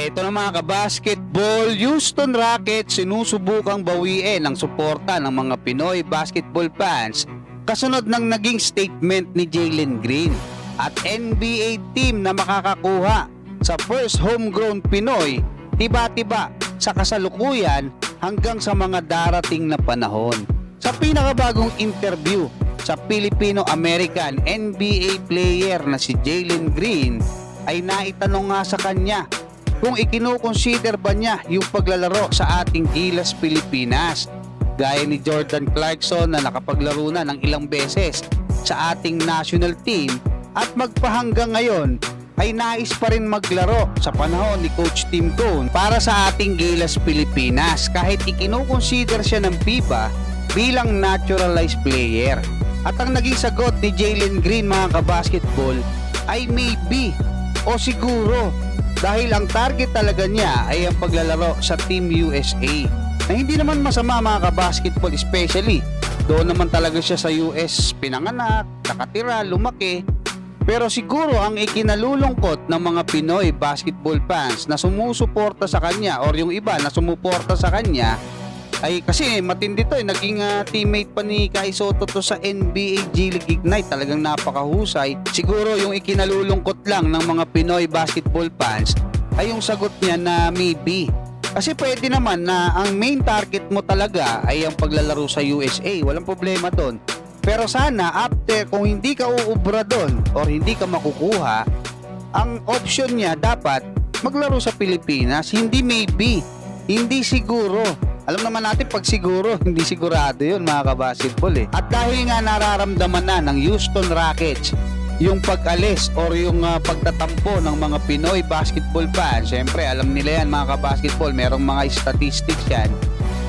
Ito na mga kabasketball, Houston Rockets sinusubukang bawiin ang suporta ng mga Pinoy basketball fans kasunod ng naging statement ni Jalen Green at NBA team na makakakuha sa first homegrown Pinoy tiba-tiba sa kasalukuyan hanggang sa mga darating na panahon. Sa pinakabagong interview sa Filipino-American NBA player na si Jalen Green ay naitanong nga sa kanya kung ikinukonsider ba niya yung paglalaro sa ating Gilas Pilipinas gaya ni Jordan Clarkson na nakapaglaro na ng ilang beses sa ating national team at magpahanggang ngayon ay nais pa rin maglaro sa panahon ni Coach Tim Cone para sa ating Gilas Pilipinas kahit ikinukonsider siya ng FIBA bilang naturalized player. At ang naging sagot ni Jalen Green mga kabasketball ay maybe o siguro dahil ang target talaga niya ay ang paglalaro sa Team USA na hindi naman masama mga kabasketball, especially doon naman talaga siya sa US pinanganak, nakatira, lumaki. Pero siguro ang ikinalulungkot ng mga Pinoy basketball fans na sumusuporta sa kanya or yung iba na sumuporta sa kanya ay kasi matindi to naging teammate pa ni Kai Sotto to sa NBA G League Ignite, talagang napakahusay. Siguro yung ikinalulungkot lang ng mga Pinoy basketball fans ay yung sagot niya na maybe. Kasi pwede naman na ang main target mo talaga ay ang paglalaro sa USA, walang problema doon. Pero sana after kung hindi ka uubra doon or hindi ka makukuha, ang option niya dapat maglaro sa Pilipinas, hindi maybe, hindi siguro. Alam naman natin pag siguro, hindi sigurado yun mga kabasketball At dahil nga nararamdaman na ng Houston Rockets yung pag-alis or yung pagtatampo ng mga Pinoy basketball fans, syempre alam nila yan mga kabasketball, merong mga statistics yan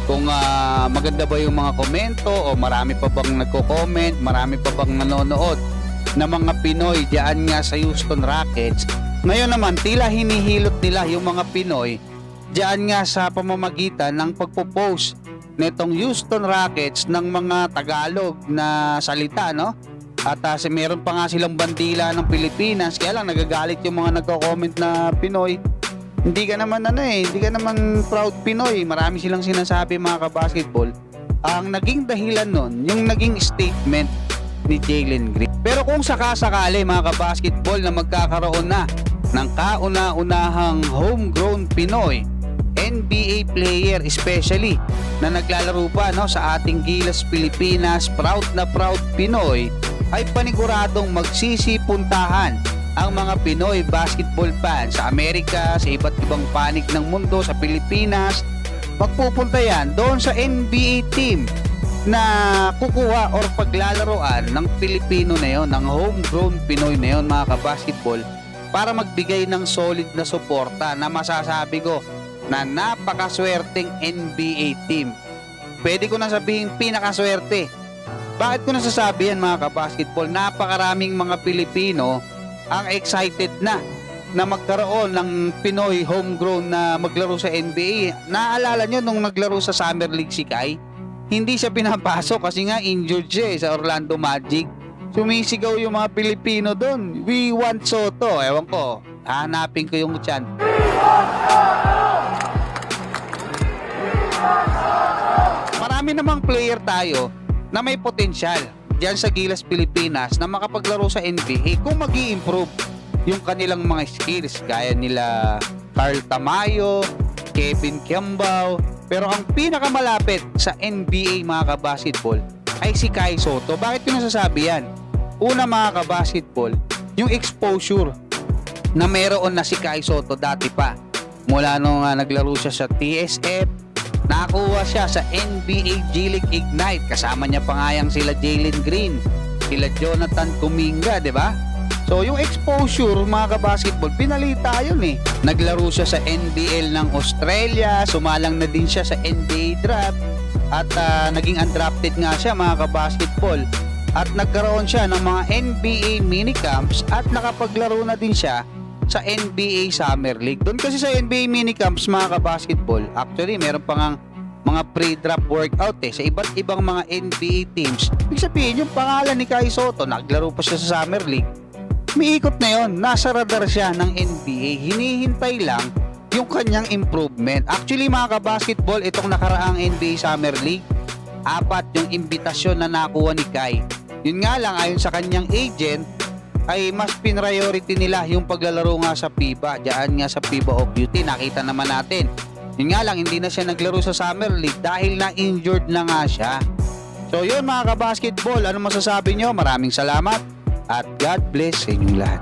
kung maganda ba yung mga komento o marami pa bang nagko-comment, marami pa bang nanonood na mga Pinoy diyan nga sa Houston Rockets. Ngayon naman tila hinihilot nila yung mga Pinoy diyan nga sa pamamagitan ng pagpo-post netong Houston Rockets ng mga Tagalog na salita, no? At meron pa nga silang bandila ng Pilipinas, kaya lang nagagalit yung mga nagko-comment na Pinoy. Hindi ka naman hindi ka naman proud Pinoy. Marami silang sinasabi mga kabasketball. Ang naging dahilan nun, yung naging statement ni Jalen Green. Pero kung sakasakali mga kabasketball na magkakaroon na ng kauna-unahang homegrown Pinoy NBA player especially na naglalaro pa sa ating Gilas Pilipinas, proud na proud Pinoy, ay paniguradong magsisipuntahan ang mga Pinoy basketball fans sa Amerika, sa iba't ibang panig ng mundo, sa Pilipinas. Magpupunta yan doon sa NBA team na kukuha or paglalaroan ng Pilipino na yon, ng homegrown Pinoy na yon mga kabasketball, para magbigay ng solid na suporta na masasabi ko na napakaswerteng NBA team. Pwede ko na sabihin pinakaswerte. Bakit ko nasasabi yan mga kabasketball? Napakaraming mga Pilipino ang excited na magkaroon ng Pinoy homegrown na maglaro sa NBA. Naalala nyo nung naglaro sa Summer League si Kai? Hindi siya pinapasok kasi nga injured siya sa Orlando Magic. Sumisigaw yung mga Pilipino doon. We want Soto. Ewan ko, hanapin ko yung chant. Marami namang player tayo na may potensyal diyan sa Gilas Pilipinas na makapaglaro sa NBA kung mag-i-improve yung kanilang mga skills gaya nila Carl Tamayo, Kevin Kiambao. Pero ang pinakamalapit sa NBA mga kabasketball ay si Kai Sotto. Bakit ko nasasabi yan? Una mga kabasketball, yung exposure na meron na si Kai Sotto dati pa. Mula nung naglaro siya sa TSF, nakakuha siya sa NBA G League Ignite. Kasama niya pa nga yang sila Jalen Green, sila Jonathan Kuminga, di ba? So yung exposure mga kabasketball, pinalita yun Naglaro siya sa NBL ng Australia, sumalang na din siya sa NBA draft at naging undrafted nga siya mga kabasketball. At nagkaroon siya ng mga NBA minicamps at nakapaglaro na din siya sa NBA Summer League. Doon kasi sa NBA minicamps mga kabasketball, actually meron pa ngang mga pre-draft workout sa iba't ibang mga NBA teams. Ibig sabihin yung pangalan ni Kai Sotto, naglaro pa siya sa Summer League, umiikot na yon, nasa radar siya ng NBA. Hinihintay lang yung kanyang improvement. Actually mga kabasketball, itong nakaraang NBA Summer League, 4 yung imbitasyon na nakuha ni Kai. Yun nga lang, ayon sa kanyang agent, ay mas priority nila yung paglalaro nga sa FIBA. Diyan nga sa FIBA of Beauty, nakita naman natin. Yun nga lang, hindi na siya naglaro sa Summer League dahil na-injured na nga siya. So yun mga kabasketball, ano masasabi nyo? Maraming salamat at God bless sa inyong lahat.